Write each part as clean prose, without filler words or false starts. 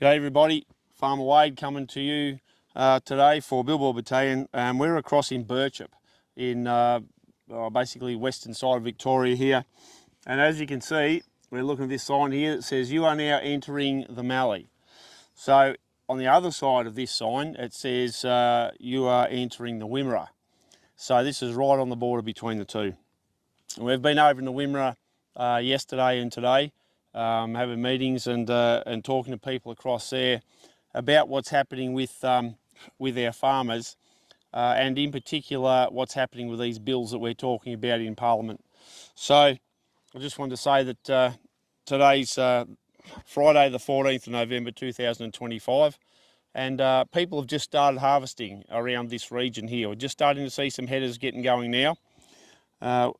G'day everybody, Farmer Wade coming to you today for Billboard Battalion. We're across in Birchip in basically western side of Victoria here. And as you can see, we're looking at this sign here that says you are now entering the Mallee. So on the other side of this sign, it says you are entering the Wimmera. So this is right on the border between the two. We've been over in the Wimmera yesterday and today, having meetings and talking to people across there about what's happening with our farmers, and in particular what's happening with these bills that we're talking about in Parliament. So I just wanted to say that today's Friday the 14th of November 2025, and people have just started harvesting around this region here. We're just starting to see some headers getting going now, I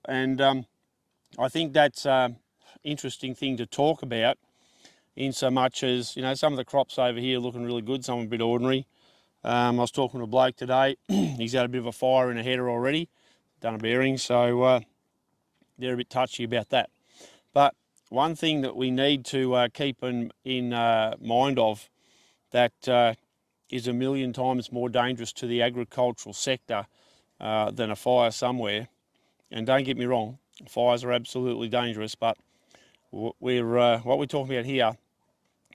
think that's interesting thing to talk about, in so much as, you know, some of the crops over here are looking really good, some are a bit ordinary. I was talking to a bloke today, he's had a bit of a fire in a header already, done a bearing, so they're a bit touchy about that. But one thing that we need to keep in mind of that is a million times more dangerous to the agricultural sector than a fire somewhere, and don't get me wrong, fires are absolutely dangerous, but what we're talking about here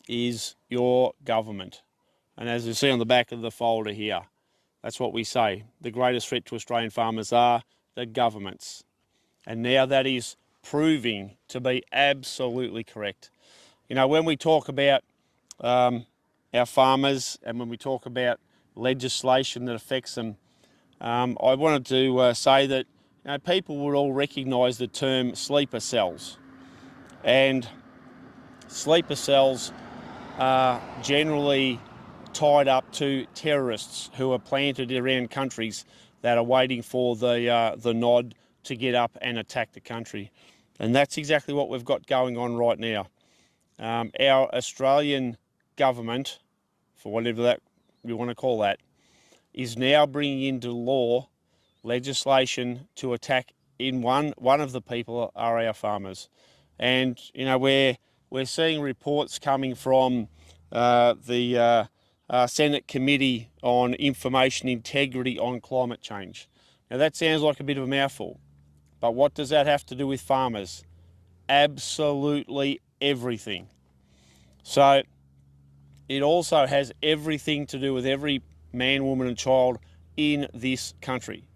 is your government. And as you see on the back of the folder here, that's what we say. The greatest threat to Australian farmers are the governments. And now that is proving to be absolutely correct. You know, when we talk about our farmers and when we talk about legislation that affects them, I wanted to say that, you know, people would all recognise the term sleeper cells. And sleeper cells are generally tied up to terrorists who are planted around countries that are waiting for the nod to get up and attack the country. And that's exactly what we've got going on right now. Our Australian government, for whatever that you want to call that, is now bringing into law legislation to attack in one of the people are our farmers. And, you know, we're seeing reports coming from the Senate Committee on Information Integrity on Climate Change. Now that sounds like a bit of a mouthful, but what does that have to do with farmers? Absolutely everything. So it also has everything to do with every man, woman and child in this country.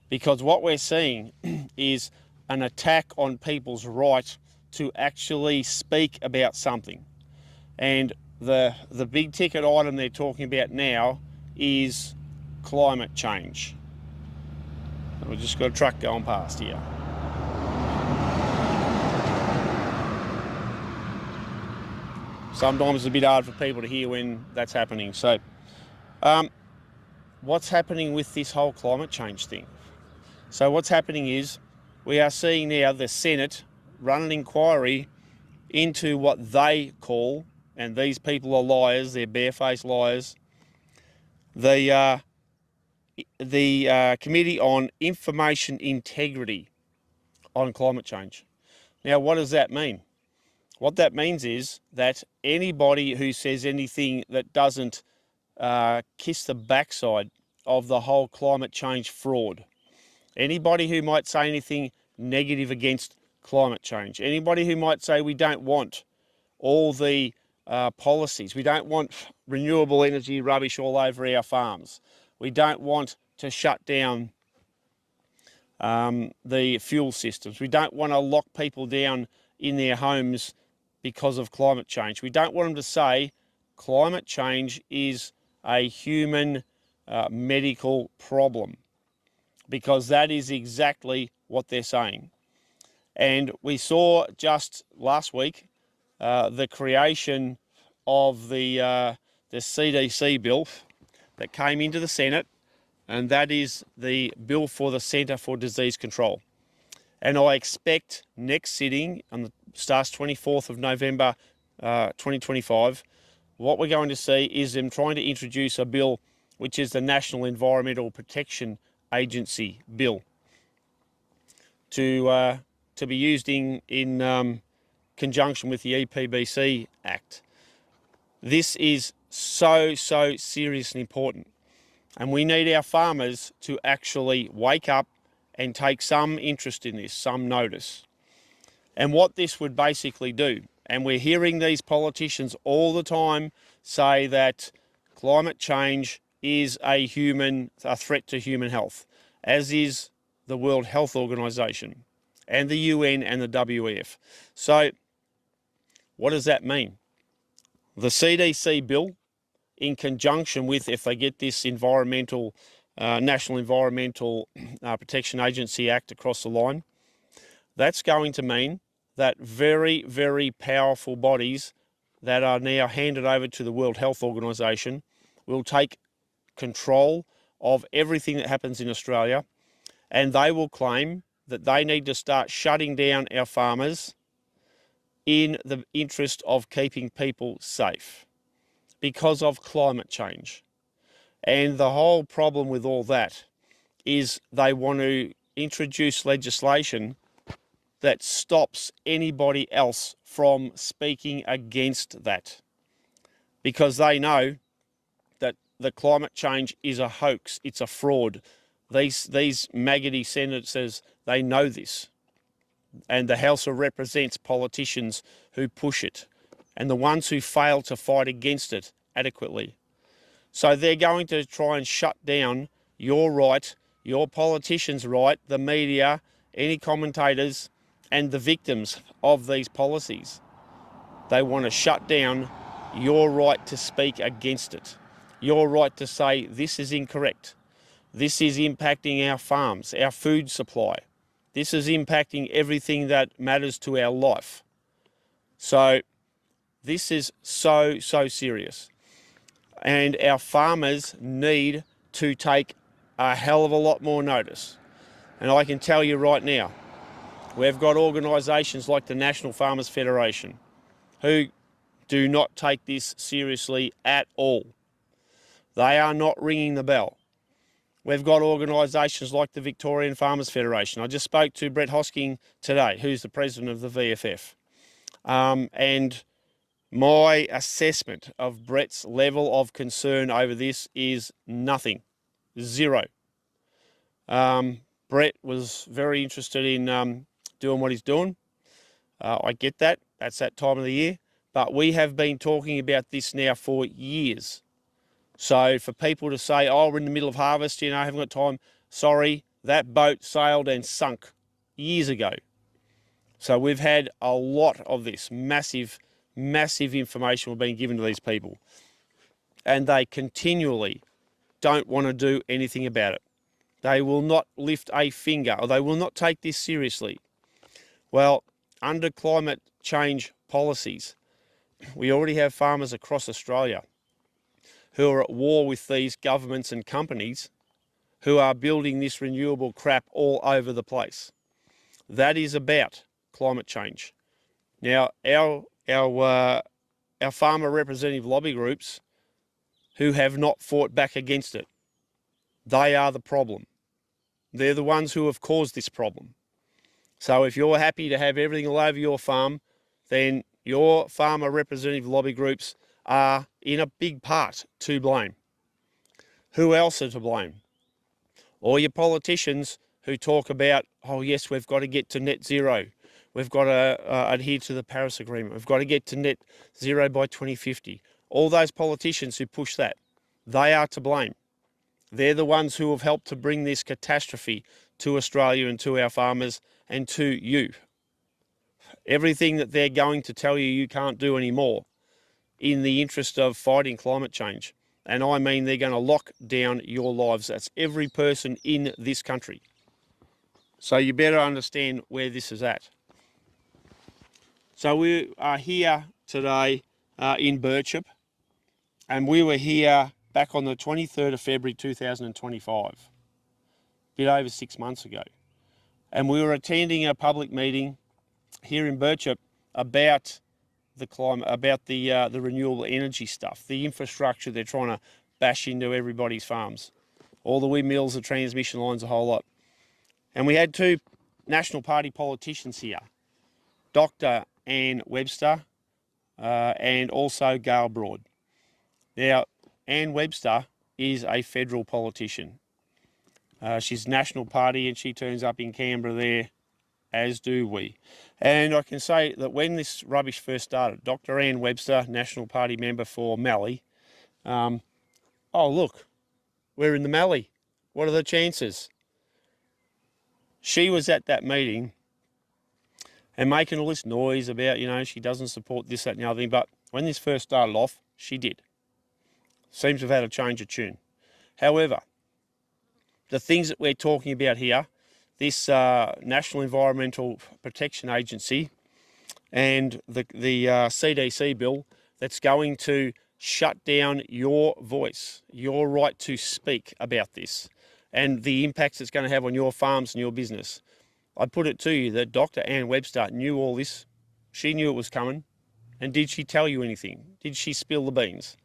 Because what we're seeing is an attack on people's right to actually speak about something. And the big ticket item they're talking about now is climate change. We've just got a truck going past here. Sometimes it's a bit hard for people to hear when that's happening. So what's happening with this whole climate change thing? So what's happening is we are seeing now the Senate run an inquiry into what they call, and these people are liars, they're barefaced liars, the Committee on Information Integrity on Climate Change. Now, what does that mean? What that means is that anybody who says anything that doesn't kiss the backside of the whole climate change fraud, anybody who might say anything negative against climate change, anybody who might say we don't want all the policies, we don't want renewable energy rubbish all over our farms, we don't want to shut down the fuel systems, we don't want to lock people down in their homes because of climate change. We don't want them to say climate change is a human medical problem, because that is exactly what they're saying. And we saw just last week the creation of the CDC bill that came into the Senate, and that is the bill for the Centre for Disease Control. And I expect next sitting, on the starts 24th of November 2025, what we're going to see is them trying to introduce a bill which is the National Environmental Protection Agency bill to be used in conjunction with the EPBC Act. This is so serious and important. And we need our farmers to actually wake up and take some interest in this, some notice. And what this would basically do, and we're hearing these politicians all the time say that climate change is a threat to human health, as is the World Health Organization and the UN and the WEF. So what does that mean? The CDC bill, in conjunction with, if they get this National Environmental Protection Agency Act across the line, that's going to mean that very powerful bodies that are now handed over to the World Health Organization will take control of everything that happens in Australia, and they will claim that they need to start shutting down our farmers in the interest of keeping people safe because of climate change. And the whole problem with all that is they want to introduce legislation that stops anybody else from speaking against that, because they know that the climate change is a hoax, it's a fraud. These maggoty senators, they know this, and the House of Representatives politicians who push it, and the ones who fail to fight against it adequately. So they're going to try and shut down your right, your politicians' right, the media, any commentators, and the victims of these policies. They want to shut down your right to speak against it, your right to say this is incorrect, this is impacting our farms, our food supply, this is impacting everything that matters to our life. So this is so serious, and our farmers need to take a hell of a lot more notice. And I can tell you right now, we've got organisations like the National Farmers Federation who do not take this seriously at all. They are not ringing the bell. We've got organisations like the Victorian Farmers Federation. I just spoke to Brett Hosking today, who's the president of the VFF. And my assessment of Brett's level of concern over this is nothing, zero. Brett was very interested in doing what he's doing. I get that, that's that time of the year, but we have been talking about this now for years. So for people to say, oh, we're in the middle of harvest, I haven't got time, sorry, that boat sailed and sunk years ago. So we've had a lot of this massive information we've been given to these people, and they continually don't want to do anything about it. They will not lift a finger, or they will not take this seriously. Well, under climate change policies, we already have farmers across Australia who are at war with these governments and companies who are building this renewable crap all over the place. That is about climate change. Now, our farmer representative lobby groups who have not fought back against it, they are the problem. They're the ones who have caused this problem. So if you're happy to have everything all over your farm, then your farmer representative lobby groups are in a big part to blame. Who else are to blame? Or your politicians who talk about, oh yes, we've got to get to net zero. We've got to adhere to the Paris Agreement. We've got to get to net zero by 2050. All those politicians who push that, they are to blame. They're the ones who have helped to bring this catastrophe to Australia and to our farmers and to you. Everything that they're going to tell you you can't do anymore in the interest of fighting climate change. And I mean, they're going to lock down your lives. That's every person in this country. So you better understand where this is at. So we are here today in Birchip, and we were here back on the 23rd of February 2025, a bit over 6 months ago. And we were attending a public meeting here in Birchip about the climate, about the renewable energy stuff, the infrastructure they're trying to bash into everybody's farms, all the windmills, the transmission lines, a whole lot. And we had two National Party politicians here, Dr. Anne Webster and also Gail Broad. Now, Ann Webster is a federal politician. She's National Party and she turns up in Canberra there, as do we. And I can say that when this rubbish first started, Dr. Ann Webster, National Party member for Mallee, oh look, we're in the Mallee. What are the chances? She was at that meeting and making all this noise about, you know, she doesn't support this, that and the other thing, but when this first started off, she did. Seems to have had a change of tune. However, the things that we're talking about here, this National Environmental Protection Agency and the CDC bill that's going to shut down your voice, your right to speak about this, and the impacts it's going to have on your farms and your business. I put it to you that Dr. Ann Webster knew all this. She knew it was coming. And did she tell you anything? Did she spill the beans?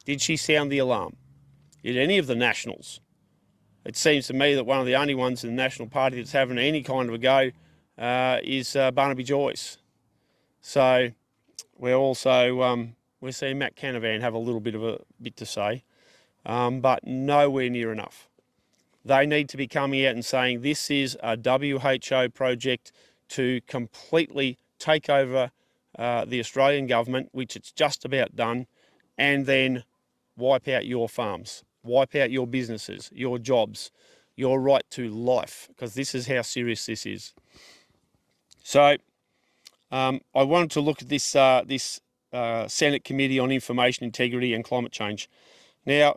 Did she sound the alarm? Did any of the Nationals? It seems to me that one of the only ones in the National Party that's having any kind of a go is Barnaby Joyce. So we're also we're seeing Matt Canavan have a little bit of a bit to say, but nowhere near enough. They need to be coming out and saying this is a WHO project to completely take over the Australian government, which it's just about done, and then wipe out your farms, wipe out your businesses, your jobs, your right to life, because this is how serious this is. So I wanted to look at this Senate Committee on Information Integrity and Climate Change. Now,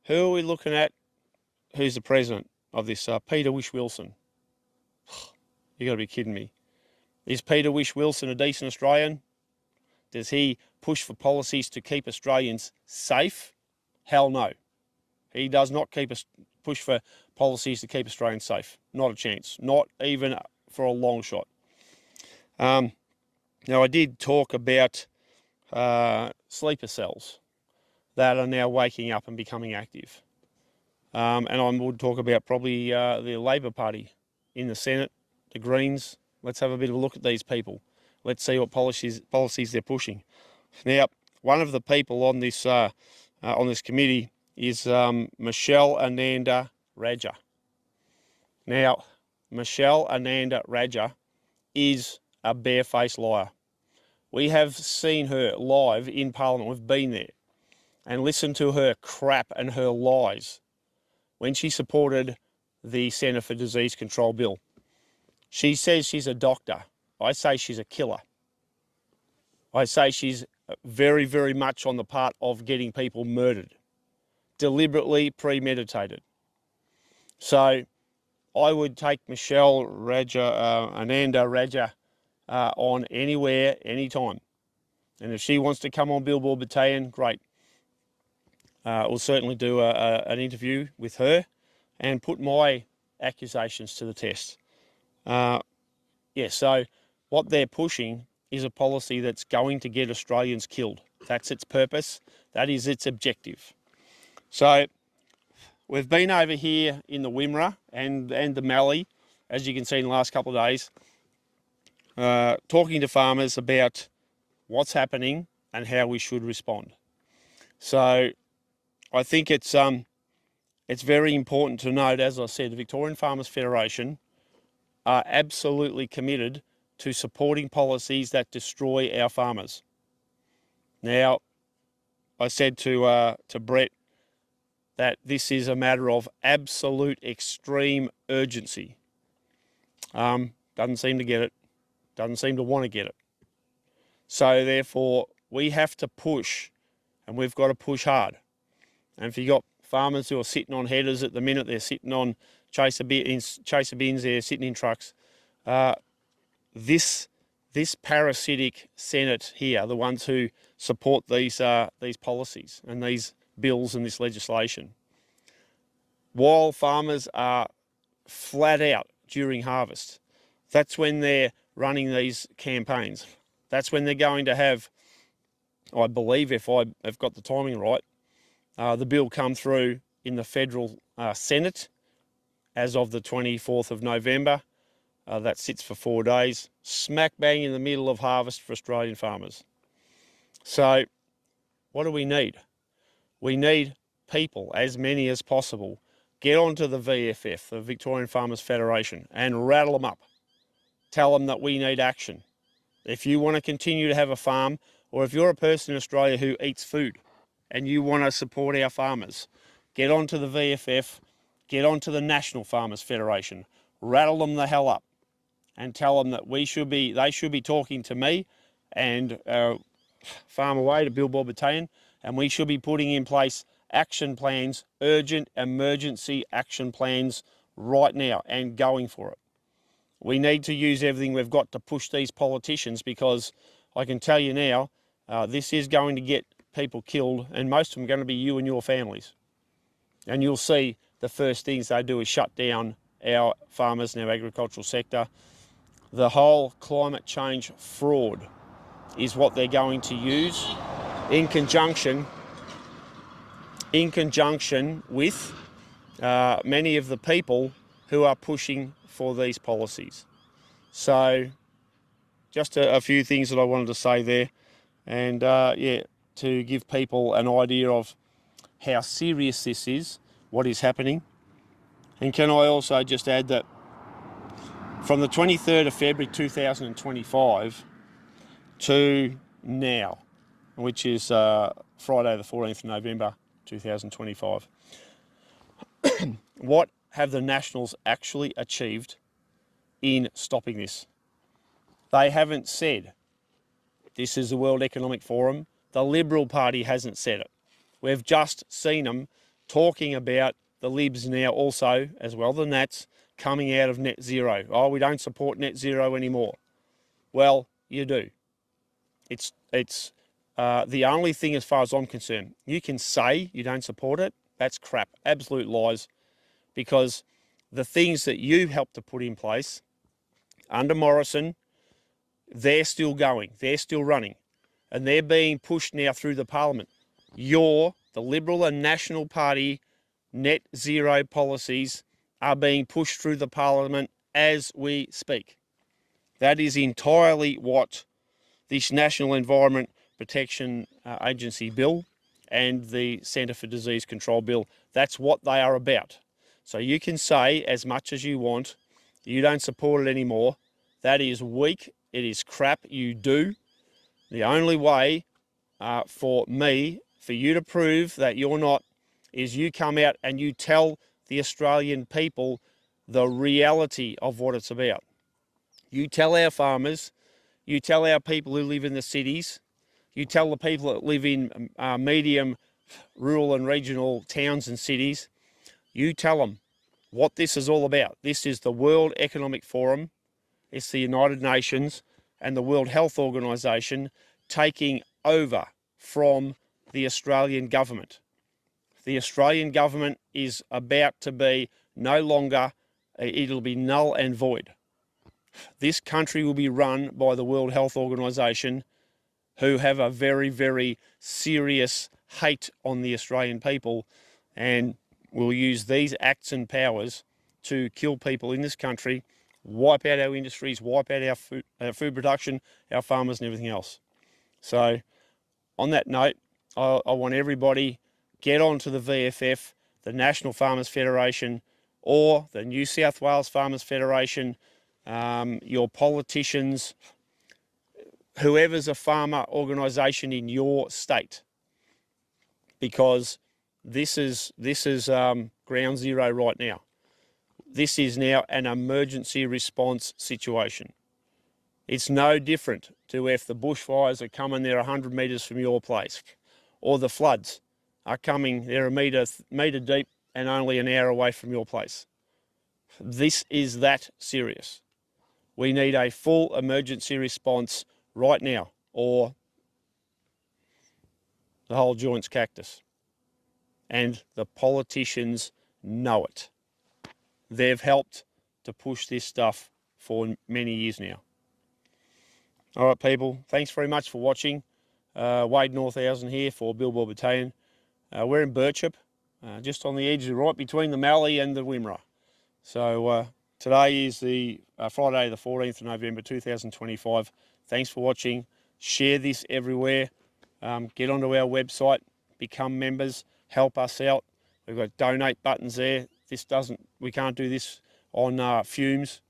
who are we looking at? Who's the president of this? Peter Whish-Wilson. You got to be kidding me. Is Peter Whish-Wilson a decent Australian? Does he push for policies to keep Australians safe? Hell no. He does not push for policies to keep Australians safe. Not a chance. Not even for a long shot. Now, I did talk about sleeper cells that are now waking up and becoming active. And I would talk about probably the Labor Party in the Senate, the Greens. Let's have a bit of a look at these people. Let's see what policies they're pushing. Now, one of the people on this committee is Michelle Ananda Raja. Now, Michelle Ananda Raja is a barefaced liar. We have seen her live in Parliament. We've been there and listened to her crap and her lies when she supported the Centre for Disease Control bill. She says she's a doctor. I say she's a killer. I say she's very, very much on the part of getting people murdered, deliberately premeditated. So I would take Michelle Ananda Raja on anywhere, anytime. And if she wants to come on Billboard Battalion, great. We'll certainly do an interview with her and put my accusations to the test. So what they're pushing is a policy that's going to get Australians killed. That's its purpose. That is its objective. So we've been over here in the Wimmera and the Mallee, as you can see in the last couple of days, talking to farmers about what's happening and how we should respond. So I think it's very important to note, as I said, the Victorian Farmers Federation are absolutely committed to supporting policies that destroy our farmers. Now, I said to Brett that this is a matter of absolute extreme urgency. Doesn't seem to get it. Doesn't seem to want to get it. So therefore, we have to push, and we've got to push hard. And if you've got farmers who are sitting on headers at the minute, they're sitting on chaser bins, they're sitting in trucks. This parasitic Senate here, the ones who support these policies and these bills and this legislation, while farmers are flat out during harvest, that's when they're running these campaigns. That's when they're going to have, I believe, if I've got the timing right, the bill come through in the federal Senate as of the 24th of November. That sits for 4 days, smack bang in the middle of harvest for Australian farmers. So what do we need? We need people, as many as possible, get onto the VFF, the Victorian Farmers Federation, and rattle them up. Tell them that we need action. If you want to continue to have a farm, or if you're a person in Australia who eats food and you want to support our farmers, get onto the VFF, get onto the National Farmers Federation, rattle them the hell up and tell them that they should be talking to me and Farm Away to Billboard Battalion, and we should be putting in place action plans, urgent emergency action plans right now and going for it. We need to use everything we've got to push these politicians, because I can tell you now, this is going to get people killed, and most of them are going to be you and your families. And you'll see the first things they do is shut down our farmers and our agricultural sector. The whole climate change fraud is what they're going to use in conjunction with many of the people who are pushing for these policies. So just a few things that I wanted to say there, and yeah, to give people an idea of how serious this is, what is happening. And can I also just add that from the 23rd of February 2025 to now, which is Friday the 14th of November 2025, what have the Nationals actually achieved in stopping this? They haven't said this is the World Economic Forum. The Liberal Party hasn't said it. We've just seen them talking about the Libs now also, as well, the Nats, coming out of net zero. Oh, we don't support net zero anymore. Well, you do. It's the only thing, as far as I'm concerned. You can say you don't support it. That's crap. Absolute lies. Because the things that you helped to put in place under Morrison, they're still going. They're still running. And they're being pushed now through the Parliament. The Liberal and National Party net zero policies are being pushed through the Parliament as we speak. That is entirely what this National Environment Protection Agency bill and the Centre for Disease Control bill, that's what they are about. So you can say as much as you want, you don't support it anymore. That is weak. It is crap. You do. The only way for you to prove that you're not, is you come out and you tell the Australian people the reality of what it's about. You tell our farmers, you tell our people who live in the cities, you tell the people that live in medium rural and regional towns and cities, you tell them what this is all about. This is the World Economic Forum, it's the United Nations and the World Health Organization taking over from the Australian government. The Australian government is about to be no longer, it'll be null and void. This country will be run by the World Health Organization, who have a very, very serious hate on the Australian people, and will use these acts and powers to kill people in this country, wipe out our industries, wipe out our food production, our farmers and everything else. So on that note, I want everybody, get onto the VFF, the National Farmers Federation, or the New South Wales Farmers Federation, your politicians, whoever's a farmer organisation in your state, because this is ground zero right now. This is now an emergency response situation. It's no different to if the bushfires are coming, they're 100 metres from your place, or the floods are coming, they're a metre deep and only an hour away from your place. This is that serious. We need a full emergency response right now, or the whole joint's cactus. And the politicians know it. They've helped to push this stuff for many years now. All right, people, thanks very much for watching. Wade Northausen here for Billboard Battalion. We're in Birchip, just on the edge, right between the Mallee and the Wimmera. So today is the Friday the 14th of November 2025. Thanks for watching. Share this everywhere. Get onto our website, become members, help us out. We've got donate buttons there. We can't do this on fumes.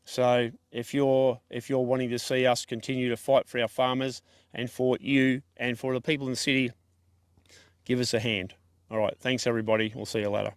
So if you're wanting to see us continue to fight for our farmers and for you and for the people in the city, give us a hand. All right, thanks everybody. We'll see you later.